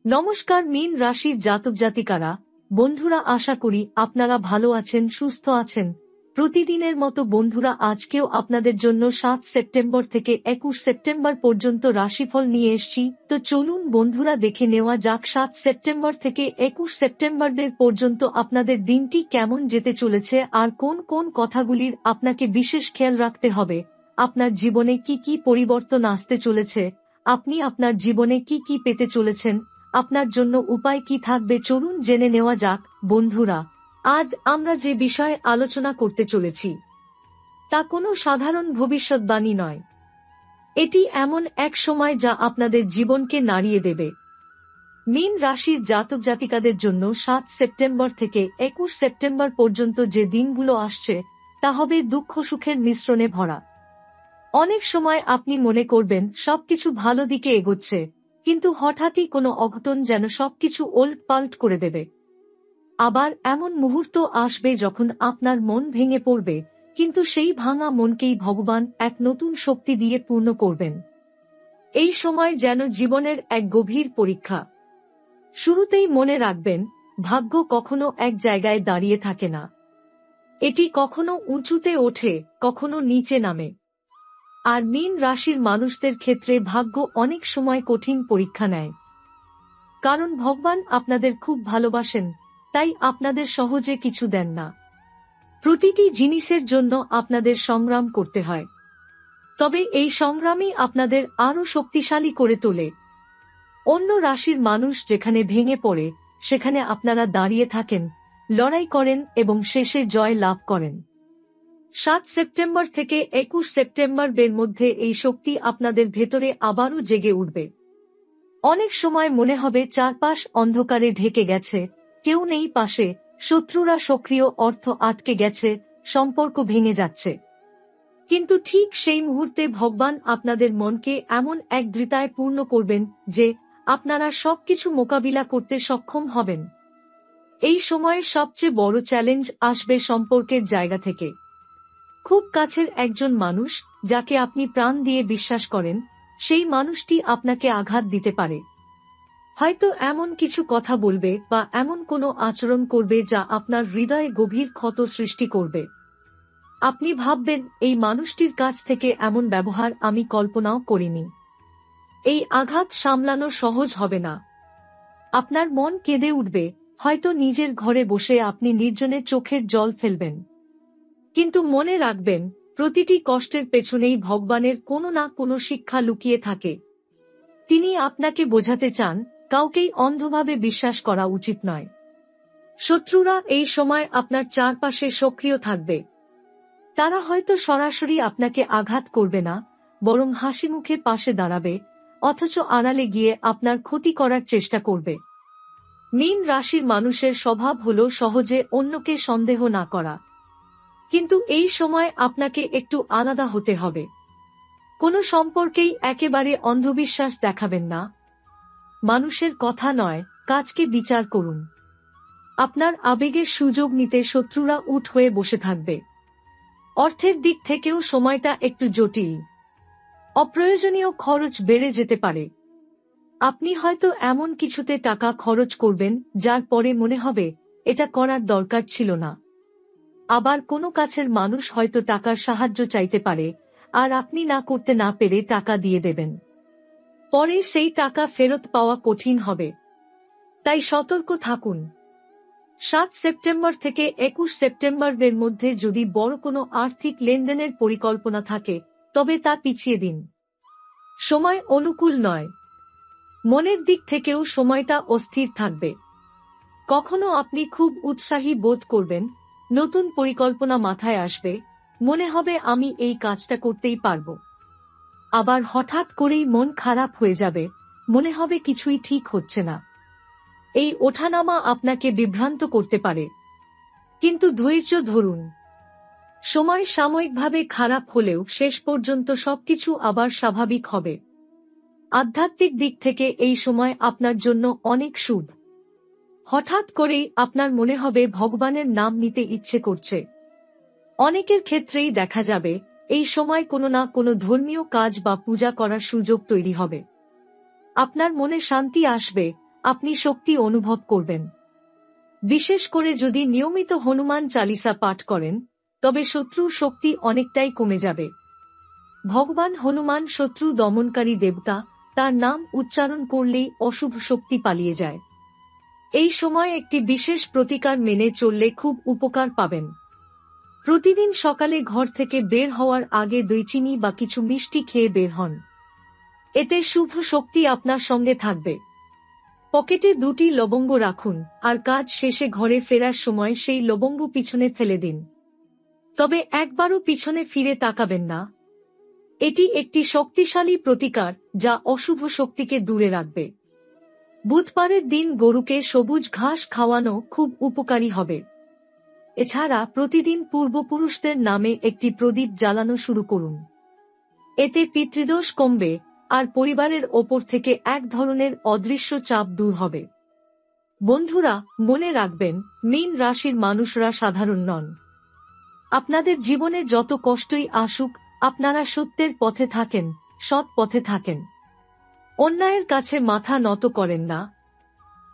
নমস্কার মীন রাশির জাতক জাতিকারা, বন্ধুরা, আশা করি আপনারা ভালো আছেন, সুস্থ আছেন। প্রতিদিনের মতো বন্ধুরা, আজকেও আপনাদের জন্য 7 সেপ্টেম্বর থেকে 21 সেপ্টেম্বর পর্যন্ত রাশিফল নিয়ে এসেছি। তো চলুন বন্ধুরা, দেখে নেওয়া যাক 7 সেপ্টেম্বর থেকে 21 সেপ্টেম্বরের পর্যন্ত আপনাদের দিনটি কেমন যেতে চলেছে আর কোন কোন কথাগুলির আপনাকে বিশেষ খেয়াল রাখতে হবে। আপনার জীবনে কি কি পরিবর্তন আসতে চলেছে, আপনি আপনার জীবনে কি কি পেতে চলেছেন, আপনার জন্য উপায় কি থাকবে, চলুন জেনে নেওয়া যাক। বন্ধুরা, আজ আমরা যে বিষয়ে আলোচনা করতে চলেছি তা কোনো সাধারণ ভবিষ্যৎবাণী নয়। এটি এমন এক সময় যা আপনাদের জীবনকে নাড়িয়ে দেবে। মীন রাশির জাতক জাতিকাদের জন্য 7 সেপ্টেম্বর থেকে 21 সেপ্টেম্বর পর্যন্ত যে দিনগুলো আসছে তা হবে দুঃখ সুখের মিশ্রণে ভরা। অনেক সময় আপনি মনে করবেন সবকিছু ভালো দিকে এগোচ্ছে, কিন্তু হঠাৎই কোনো অঘটন যেন সবকিছু ওলটপালট করে দেবে। আবার এমন মুহূর্ত আসবে যখন আপনার মন ভেঙে পড়বে, কিন্তু সেই ভাঙা মনকেই ভগবান এক নতুন শক্তি দিয়ে পূর্ণ করবেন। এই সময় যেন জীবনের এক গভীর পরীক্ষা। শুরুতেই মনে রাখবেন, ভাগ্য কখনো এক জায়গায় দাঁড়িয়ে থাকে না। এটি কখনো উঁচুতে ওঠে, কখনো নিচে নামে। আর মীন রাশির মানুষদের ক্ষেত্রে ভাগ্য অনেক সময় কঠিন পরীক্ষা নেয়। কারণ ভগবান আপনাদের খুব ভালোবাসেন, তাই আপনাদের সহজে কিছু দেন না। প্রতিটি জিনিসের জন্য আপনাদের সংগ্রাম করতে হয়। তবে এই সংগ্রামই আপনাদের আরও শক্তিশালী করে তোলে। অন্য রাশির মানুষ যেখানে ভেঙে পড়ে, সেখানে আপনারা দাঁড়িয়ে থাকেন, লড়াই করেন এবং শেষে জয় লাভ করেন। 7 সেপ্টেম্বর থেকে 21 সেপ্টেম্বরের মধ্যে এই শক্তি আপনাদের ভেতরে আবারও জেগে উঠবে। অনেক সময় মনে হবে চারপাশ অন্ধকারে ঢেকে গেছে, কেউ নেই পাশে, শত্রুরা সক্রিয়, অর্থ আটকে গেছে, সম্পর্ক ভেঙে যাচ্ছে। কিন্তু ঠিক সেই মুহূর্তে ভগবান আপনাদের মনকে এমন এক দৃঢ়তায় পূর্ণ করবেন যে আপনারা সবকিছু মোকাবিলা করতে সক্ষম হবেন। এই সময়ে সবচেয়ে বড় চ্যালেঞ্জ আসবে সম্পর্কের জায়গা থেকে। খুব কাছের একজন মানুষ, যাকে আপনি প্রাণ দিয়ে বিশ্বাস করেন, সেই মানুষটি আপনাকে আঘাত দিতে পারে। হয়তো এমন কিছু কথা বলবে বা এমন কোনো আচরণ করবে যা আপনার হৃদয়ে গভীর ক্ষত সৃষ্টি করবে। আপনি ভাববেন, এই মানুষটির কাছ থেকে এমন ব্যবহার আমি কল্পনাও করিনি। এই আঘাত সামলানো সহজ হবে না। আপনার মন কেঁদে উঠবে, হয়তো নিজের ঘরে বসে আপনি নির্জনে চোখের জল ফেলবেন। কিন্তু মনে রাখবেন, প্রতিটি কষ্টের পেছনেই ভগবানের কোনো না কোনো শিক্ষা লুকিয়ে থাকে। তিনি আপনাকে বোঝাতে চান, কাউকেই অন্ধভাবে বিশ্বাস করা উচিত নয়। শত্রুরা এই সময় আপনার চারপাশে সক্রিয় থাকবে। তারা হয়তো সরাসরি আপনাকে আঘাত করবে না, বরং হাসিমুখে পাশে দাঁড়াবে, অথচ আড়ালে গিয়ে আপনার ক্ষতি করার চেষ্টা করবে। মীন রাশির মানুষের স্বভাব হল সহজে অন্যকে সন্দেহ না করা। কিন্তু এই সময় আপনাকে একটু আলাদা হতে হবে। কোনো সম্পর্কেই একেবারে অন্ধবিশ্বাস দেখাবেন না। মানুষের কথা নয়, কাজকে বিচার করুন। আপনার আবেগের সুযোগ নিতে শত্রুরা উঠ হয়ে বসে থাকবে। অর্থের দিক থেকেও সময়টা একটু জটিল। অপ্রয়োজনীয় খরচ বেড়ে যেতে পারে। আপনি হয়তো এমন কিছুতে টাকা খরচ করবেন যার পরে মনে হবে এটা করার দরকার ছিল না। আবার কোনো কাছের মানুষ হয়তো টাকার সাহায্য চাইতে পারে, আর আপনি না করতে না পেরে টাকা দিয়ে দেবেন। পরে সেই টাকা ফেরত পাওয়া কঠিন হবে। তাই সতর্ক থাকুন। 7 সেপ্টেম্বর থেকে 21 সেপ্টেম্বরের মধ্যে যদি বড় কোনো আর্থিক লেনদেনের পরিকল্পনা থাকে, তবে তা পিছিয়ে দিন। সময় অনুকূল নয়। মনের দিক থেকেও সময়টা অস্থির থাকবে। কখনো আপনি খুব উৎসাহী বোধ করবেন, নতুন পরিকল্পনা মাথায় আসবে, মনে হবে আমি এই কাজটা করতেই পারব। আবার হঠাৎ করেই মন খারাপ হয়ে যাবে, মনে হবে কিছুই ঠিক হচ্ছে না। এই ওঠানামা আপনাকে বিভ্রান্ত করতে পারে। কিন্তু ধৈর্য ধরুন। সময় সাময়িকভাবে খারাপ হলেও শেষ পর্যন্ত সবকিছু আবার স্বাভাবিক হবে। আধ্যাত্মিক দিক থেকে এই সময় আপনার জন্য অনেক শুভ। হঠাৎ করেই আপনার মনে হবে ভগবানের নাম নিতে ইচ্ছে করছে। অনেকের ক্ষেত্রেই দেখা যাবে এই সময় কোনো না কোনো ধর্মীয় কাজ বা পূজা করার সুযোগ তৈরি হবে। আপনার মনে শান্তি আসবে, আপনি শক্তি অনুভব করবেন। বিশেষ করে যদি নিয়মিত হনুমান চালিসা পাঠ করেন, তবে শত্রুর শক্তি অনেকটাই কমে যাবে। ভগবান হনুমান শত্রু দমনকারী দেবতা, তার নাম উচ্চারণ করলেই অশুভ শক্তি পালিয়ে যায়। এই সময় একটি বিশেষ প্রতিকার মেনে চললে খুব উপকার পাবেন। প্রতিদিন সকালে ঘর থেকে বের হওয়ার আগে দই চিনি বা কিছু মিষ্টি খেয়ে বের হন। এতে শুভ শক্তি আপনার সঙ্গে থাকবে। পকেটে 2টি লবঙ্গ রাখুন, আর কাজ শেষে ঘরে ফেরার সময় সেই লবঙ্গ পিছনে ফেলে দিন। তবে একবারও পিছনে ফিরে তাকাবেন না। এটি একটি শক্তিশালী প্রতিকার যা অশুভ শক্তিকে দূরে রাখবে। বুধবারের দিন গরুকে সবুজ ঘাস খাওয়ানো খুব উপকারী হবে। এছাড়া প্রতিদিন পূর্বপুরুষদের নামে একটি প্রদীপ জ্বালানো শুরু করুন। এতে পিতৃদোষ কমবে আর পরিবারের ওপর থেকে এক ধরনের অদৃশ্য চাপ দূর হবে। বন্ধুরা, মনে রাখবেন, মীন রাশির মানুষরা সাধারণ নন। আপনাদের জীবনে যত কষ্টই আসুক, আপনারা সত্যের পথে থাকেন, সৎ পথে থাকেন। অন্যায়ের কাছে মাথা নত করেন না।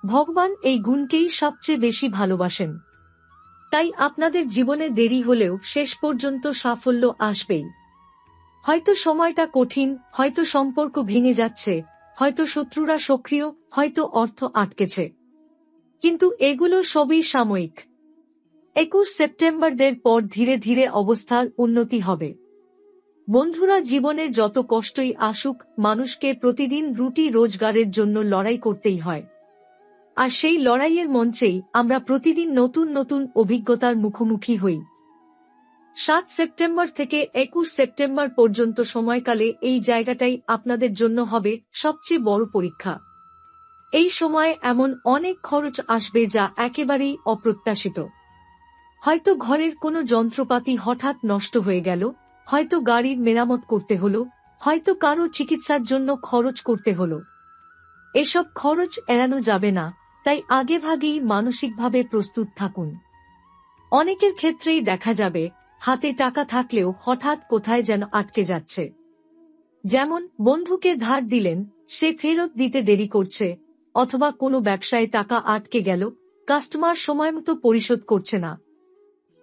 ভগবান এই গুণকেই সবচেয়ে বেশি ভালোবাসেন। তাই আপনাদের জীবনে দেরি হলেও শেষ পর্যন্ত সাফল্য আসবেই। হয়তো সময়টা কঠিন, হয়তো সম্পর্ক ভেঙে যাচ্ছে, হয়তো শত্রুরা সক্রিয়, হয়তো অর্থ আটকেছে, কিন্তু এগুলো সবই সাময়িক। 21 সেপ্টেম্বরের পর ধীরে ধীরে অবস্থার উন্নতি হবে। বন্ধুরা, জীবনের যত কষ্টই আসুক, মানুষকে প্রতিদিন রুটি রোজগারের জন্য লড়াই করতেই হয়। আর সেই লড়াইয়ের মঞ্চেই আমরা প্রতিদিন নতুন নতুন অভিজ্ঞতার মুখোমুখি হই। 7 সেপ্টেম্বর থেকে 21 সেপ্টেম্বর পর্যন্ত সময়কালে এই জায়গাটাই আপনাদের জন্য হবে সবচেয়ে বড় পরীক্ষা। এই সময়ে এমন অনেক খরচ আসবে যা একেবারেই অপ্রত্যাশিত। হয়তো ঘরের কোনো যন্ত্রপাতি হঠাৎ নষ্ট হয়ে গেল, হয়তো গাড়ির মেরামত করতে হলো, হয়তো কারো চিকিৎসার জন্য খরচ করতে হলো। এসব খরচ এড়ানো যাবে না, তাই আগেভাগেই মানসিকভাবে প্রস্তুত থাকুন। অনেকের ক্ষেত্রেই দেখা যাবে, হাতে টাকা থাকলেও হঠাৎ কোথায় যেন আটকে যাচ্ছে। যেমন, বন্ধুকে ধার দিলেন, সে ফেরত দিতে দেরি করছে, অথবা কোনো ব্যবসায় টাকা আটকে গেল, কাস্টমার সময়মতো পরিশোধ করছে না।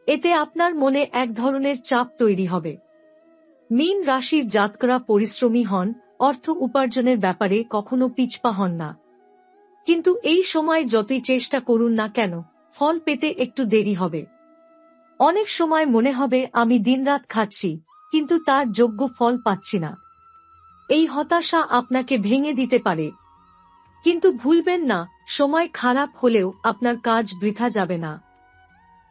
এতে আপনার মনে এক ধরনের চাপ তৈরি হবে। মীন রাশির জাতকরা পরিশ্রমী হন, অর্থ উপার্জনের ব্যাপারে কখনো পিছপা হন না। কিন্তু এই সময় যতই চেষ্টা করুন না কেন, ফল পেতে একটু দেরি হবে। অনেক সময় মনে হবে আমি দিনরাত খাচ্ছি, কিন্তু তার যোগ্য ফল পাচ্ছি না। এই হতাশা আপনাকে ভেঙে দিতে পারে। কিন্তু ভুলবেন না, সময় খারাপ হলেও আপনার কাজ বৃথা যাবে না।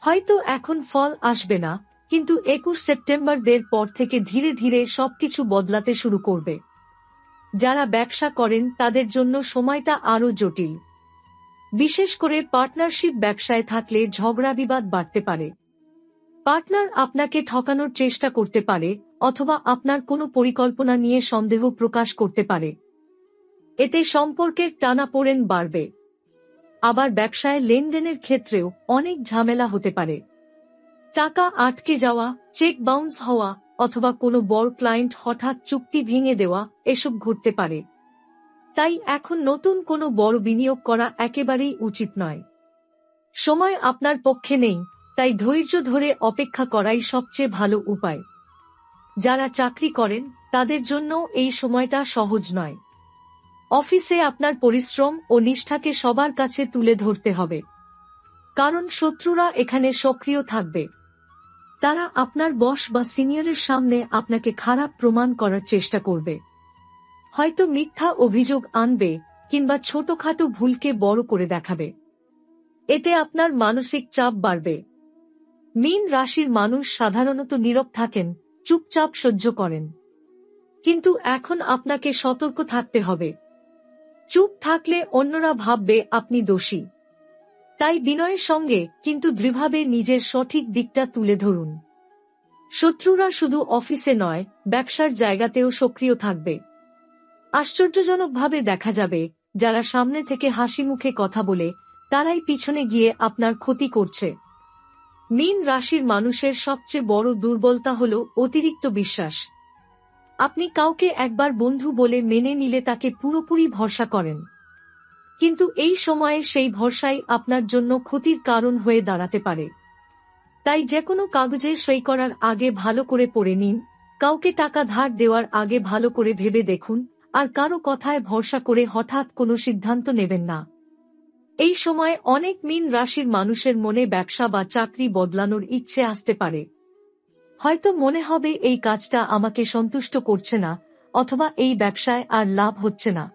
হয়তো এখন ফল আসবে না, কিন্তু 21 সেপ্টেম্বরের পর থেকে ধীরে ধীরে সবকিছু বদলাতে শুরু করবে। যারা ব্যবসা করেন তাদের জন্য সময়টা আরও জটিল। বিশেষ করে পার্টনারশিপ ব্যবসায় থাকলে ঝগড়া বিবাদ বাড়তে পারে। পার্টনার আপনাকে ঠকানোর চেষ্টা করতে পারে, অথবা আপনার কোনো পরিকল্পনা নিয়ে সন্দেহ প্রকাশ করতে পারে। এতে সম্পর্কের টানাপোড়েন বাড়বে। আবার ব্যবসায় লেনদেনের ক্ষেত্রেও অনেক ঝামেলা হতে পারে। টাকা আটকে যাওয়া, চেক বাউন্স হওয়া, অথবা কোনো বড় ক্লায়েন্ট হঠাৎ চুক্তি ভেঙে দেওয়া, এসব ঘটতে পারে। তাই এখন নতুন কোনো বড় বিনিয়োগ করা একেবারেই উচিত নয়। সময় আপনার পক্ষে নেই, তাই ধৈর্য ধরে অপেক্ষা করাই সবচেয়ে ভালো উপায়। যারা চাকরি করেন তাদের জন্য এই সময়টা সহজ নয়। অফিসে আপনার পরিশ্রম ও নিষ্ঠাকে সবার কাছে তুলে ধরতে হবে, কারণ শত্রুরা এখানে সক্রিয় থাকবে। তারা আপনার বস বা সিনিয়রের সামনে আপনাকে খারাপ প্রমাণ করার চেষ্টা করবে। হয়তো মিথ্যা অভিযোগ আনবে, কিংবা ছোটখাটো ভুলকে বড় করে দেখাবে। এতে আপনার মানসিক চাপ বাড়বে। মীন রাশির মানুষ সাধারণত নীরব থাকেন, চুপচাপ সহ্য করেন। কিন্তু এখন আপনাকে সতর্ক থাকতে হবে। চুপ থাকলে অন্যরা ভাববে আপনি দোষী। তাই বিনয়ের সঙ্গে কিন্তু দৃঢ়ভাবে নিজের সঠিক দিকটা তুলে ধরুন। শত্রুরা শুধু অফিসে নয়, ব্যবসার জায়গাতেও সক্রিয় থাকবে। আশ্চর্যজনকভাবে দেখা যাবে, যারা সামনে থেকে হাসি মুখে কথা বলে, তারাই পিছনে গিয়ে আপনার ক্ষতি করছে। মীন রাশির মানুষের সবচেয়ে বড় দুর্বলতা হল অতিরিক্ত বিশ্বাস। আপনি কাউকে একবার বন্ধু বলে মেনে নিলে তাকে পুরোপুরি ভরসা করেন। কিন্তু এই সময়ে সেই ভরসাই আপনার জন্য ক্ষতির কারণ হয়ে দাঁড়াতে পারে। তাই যেকোনো কাগজে সই করার আগে ভালো করে পড়ে নিন, কাউকে টাকা ধার দেওয়ার আগে ভালো করে ভেবে দেখুন, আর কারো কথায় ভরসা করে হঠাৎ কোনো সিদ্ধান্ত নেবেন না। এই সময় অনেক মীন রাশির মানুষের মনে ব্যবসা বা চাকরি বদলানোর ইচ্ছে আসতে পারে। হয়তো মনে হবে এই কাজটা আমাকে সন্তুষ্ট করছে না, অথবা এই ব্যবসায় আর লাভ হচ্ছে না।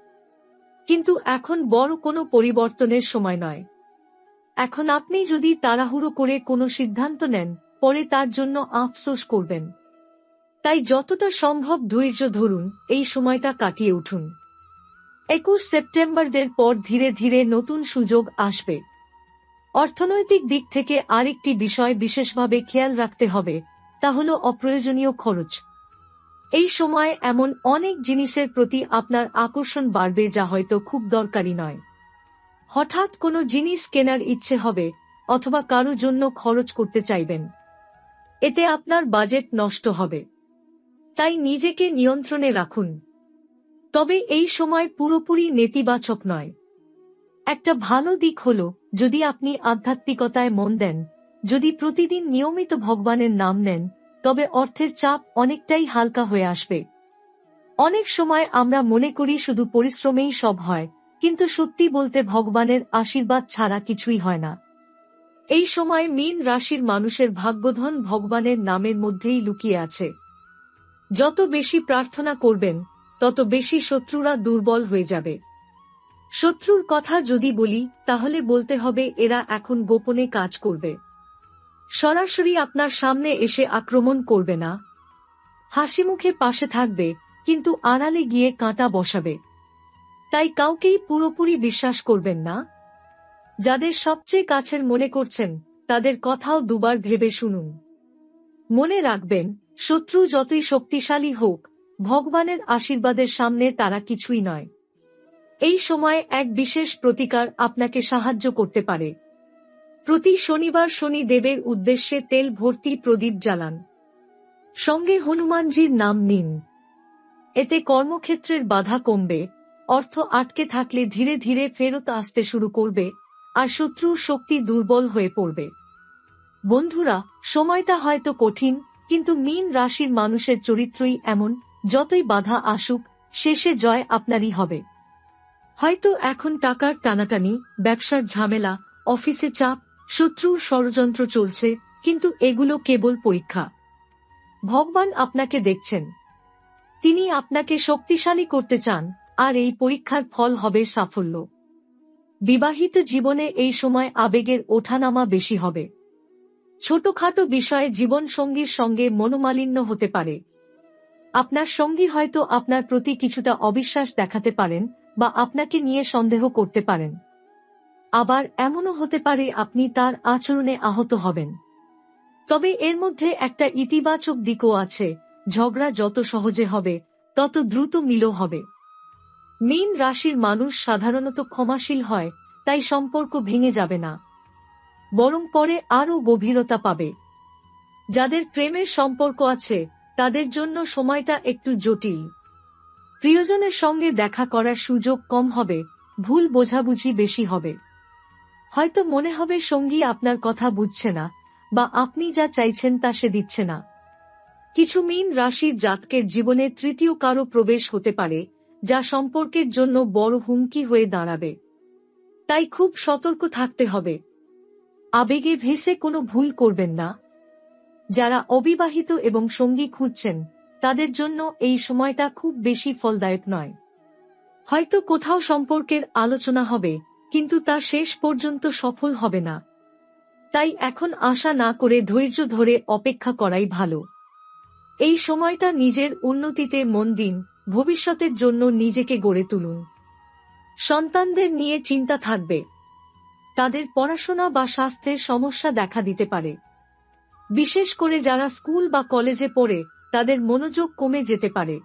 কিন্তু এখন বড় কোনো পরিবর্তনের সময় নয়। এখন আপনি যদি তাড়াহুড়ো করে কোনো সিদ্ধান্ত নেন, পরে তার জন্য আফসোস করবেন। তাই যতটা সম্ভব ধৈর্য ধরুন, এই সময়টা কাটিয়ে উঠুন। 21 সেপ্টেম্বরের পর ধীরে ধীরে নতুন সুযোগ আসবে। অর্থনৈতিক দিক থেকে আরেকটি বিষয় বিশেষভাবে খেয়াল রাখতে হবে, তা হল অপ্রয়োজনীয় খরচ। এই সময় এমন অনেক জিনিসের প্রতি আপনার আকর্ষণ বাড়বে যা হয়তো খুব দরকারি নয়। হঠাৎ কোনো জিনিস কেনার ইচ্ছে হবে, অথবা কারো জন্য খরচ করতে চাইবেন। এতে আপনার বাজেট নষ্ট হবে। তাই নিজেকে নিয়ন্ত্রণে রাখুন। তবে এই সময় পুরোপুরি নেতিবাচক নয়। একটা ভালো দিক হল, যদি আপনি আধ্যাত্মিকতায় মন দেন, যদি প্রতিদিন নিয়মিত ভগবানের নাম নেন, তবে অর্থের চাপ অনেকটাই হালকা হয়ে আসবে। অনেক সময় আমরা মনে করি শুধু পরিশ্রমেই সব হয়, কিন্তু সত্যি বলতে ভগবানের আশীর্বাদ ছাড়া কিছুই হয় না। এই সময় মীন রাশির মানুষের ভাগ্যধন ভগবানের নামের মধ্যেই লুকিয়ে আছে। যত বেশি প্রার্থনা করবেন, তত বেশি শত্রুরা দুর্বল হয়ে যাবে। শত্রুর কথা যদি বলি, তাহলে বলতে হবে এরা এখন গোপনে কাজ করবে। সরাসরি আপনার সামনে এসে আক্রমণ করবে না। হাসিমুখে পাশে থাকবে, কিন্তু আড়ালে গিয়ে কাঁটা বসাবে। তাই কাউকেই পুরোপুরি বিশ্বাস করবেন না। যাদের সবচেয়ে কাছের মনে করছেন, তাদের কথাও দুবার ভেবে শুনুন। মনে রাখবেন, শত্রু যতই শক্তিশালী হোক, ভগবানের আশীর্বাদের সামনে তারা কিছুই নয়। এই সময় এক বিশেষ প্রতিকার আপনাকে সাহায্য করতে পারে। প্রতি শনিবার শনি দেবের উদ্দেশ্যে তেল ভর্তি প্রদীপ জ্বালান। সঙ্গে হনুমানজির নাম নিন। এতে কর্মক্ষেত্রের বাধা কমবে, অর্থ আটকে থাকলে ধীরে ধীরে ফেরত আসতে শুরু করবে, আর শত্রুর শক্তি দুর্বল হয়ে পড়বে। বন্ধুরা, সময়টা হয়তো কঠিন, কিন্তু মীন রাশির মানুষের চরিত্রই এমন, যতই বাধা আসুক, শেষে জয় আপনারই হবে। হয়তো এখন টাকার টানাটানি, ব্যবসার ঝামেলা, অফিসে চাপ, শত্রুর ষড়যন্ত্র চলছে, কিন্তু এগুলো কেবল পরীক্ষা। ভগবান আপনাকে দেখছেন। তিনি আপনাকে শক্তিশালী করতে চান, আর এই পরীক্ষার ফল হবে সাফল্য। বিবাহিত জীবনে এই সময় আবেগের ওঠানামা বেশি হবে। ছোটখাটো বিষয়ে জীবনসঙ্গীর সঙ্গে মনোমালিন্য হতে পারে। আপনার সঙ্গী হয়তো আপনার প্রতি কিছুটা অবিশ্বাস দেখাতে পারেন, বা আপনাকে নিয়ে সন্দেহ করতে পারেন। আবার এমনও হতে পারে আপনি তার আচরণে আহত হবেন। তবে এর মধ্যে একটা ইতিবাচক দিকও আছে, ঝগড়া যত সহজে হবে, তত দ্রুত মিলও হবে। মীন রাশির মানুষ সাধারণত ক্ষমাশীল হয়, তাই সম্পর্ক ভেঙে যাবে না, বরং পরে আরও গভীরতা পাবে। যাদের প্রেমের সম্পর্ক আছে, তাদের জন্য সময়টা একটু জটিল। প্রিয়জনের সঙ্গে দেখা করার সুযোগ কম হবে, ভুল বোঝাবুঝি বেশি হবে। হয়তো মনে হবে সঙ্গী আপনার কথা বুঝছে না, বা আপনি যা চাইছেন তা সে দিচ্ছে না। কিছু মীন রাশির জাতকের জীবনে তৃতীয় কারো প্রবেশ হতে পারে, যা সম্পর্কের জন্য বড় হুমকি হয়ে দাঁড়াবে। তাই খুব সতর্ক থাকতে হবে। আবেগে ভেসে কোনো ভুল করবেন না। যারা অবিবাহিত এবং সঙ্গী খুঁজছেন, তাদের জন্য এই সময়টা খুব বেশি ফলদায়ক নয়। হয়তো কোথাও সম্পর্কের আলোচনা হবে, কিন্তু তা শেষ পর্যন্ত সফল হবে না। তাই এখন আশা না করে ধৈর্য ধরে অপেক্ষা করাই ভালো। এই সময়টা নিজের উন্নতিতে মন দিন, ভবিষ্যতের জন্য নিজেকে গড়ে তুলুন। সন্তানদের নিয়ে চিন্তা থাকবে। তাদের পড়াশোনা বা স্বাস্থ্যের সমস্যা দেখা দিতে পারে। বিশেষ করে যারা স্কুল বা কলেজে পড়ে, তাদের মনোযোগ কমে যেতে পারে।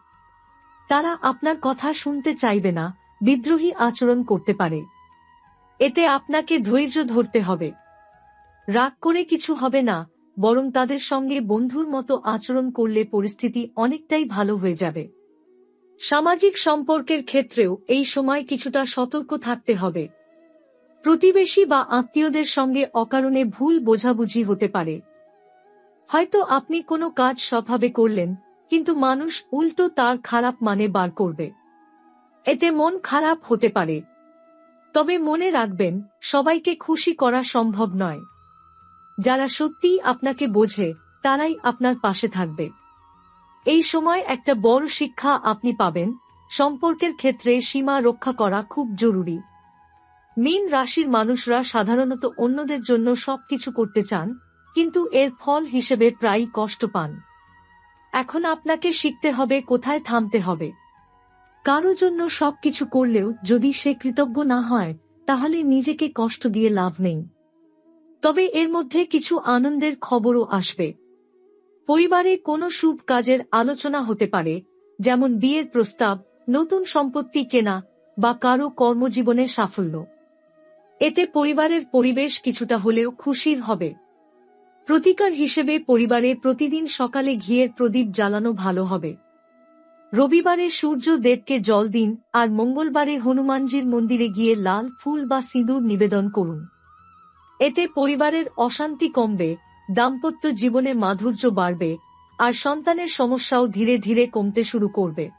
তারা আপনার কথা শুনতে চাইবে না, বিদ্রোহী আচরণ করতে পারে। এতে আপনাকে ধৈর্য ধরতে হবে। রাগ করে কিছু হবে না, বরং তাদের সঙ্গে বন্ধুর মতো আচরণ করলে পরিস্থিতি অনেকটাই ভালো হয়ে যাবে। সামাজিক সম্পর্কের ক্ষেত্রেও এই সময় কিছুটা সতর্ক থাকতে হবে। প্রতিবেশী বা আত্মীয়দের সঙ্গে অকারণে ভুল বোঝাবুঝি হতে পারে। হয়তো আপনি কোনো কাজ সৎভাবে করলেন, কিন্তু মানুষ উল্টো তার খারাপ মানে বার করবে। এতে মন খারাপ হতে পারে। তবে মনে রাখবেন, সবাইকে খুশি করা সম্ভব নয়। যারা সত্যিই আপনাকে বোঝে, তারাই আপনার পাশে থাকবে। এই সময় একটা বড় শিক্ষা আপনি পাবেন, সম্পর্কের ক্ষেত্রে সীমা রক্ষা করা খুব জরুরি। মীন রাশির মানুষরা সাধারণত অন্যদের জন্য সবকিছু করতে চান, কিন্তু এর ফল হিসেবে প্রায়ই কষ্ট পান। এখন আপনাকে শিখতে হবে কোথায় থামতে হবে। কারো জন্য সবকিছু করলেও যদি সে কৃতজ্ঞ না হয়, তাহলে নিজেকে কষ্ট দিয়ে লাভ নেই। তবে এর মধ্যে কিছু আনন্দের খবরও আসবে। পরিবারে কোনো শুভ কাজের আলোচনা হতে পারে, যেমন বিয়ের প্রস্তাব, নতুন সম্পত্তি কেনা বা কারো কর্মজীবনে সাফল্য। এতে পরিবারের পরিবেশ কিছুটা হলেও খুশির হবে। প্রতিকার হিসেবে পরিবারে প্রতিদিন সকালে ঘিয়ের প্রদীপ জ্বালানো ভালো হবে। রবিবারে সূর্য দেবকে জল দিন, আর মঙ্গলবারে হনুমানজির মন্দিরে গিয়ে লাল ফুল বা সিঁদুর নিবেদন করুন। এতে পরিবারের অশান্তি কমবে, দাম্পত্য জীবনে মাধুর্য বাড়বে, আর সন্তানের সমস্যাও ধীরে ধীরে কমতে শুরু করবে।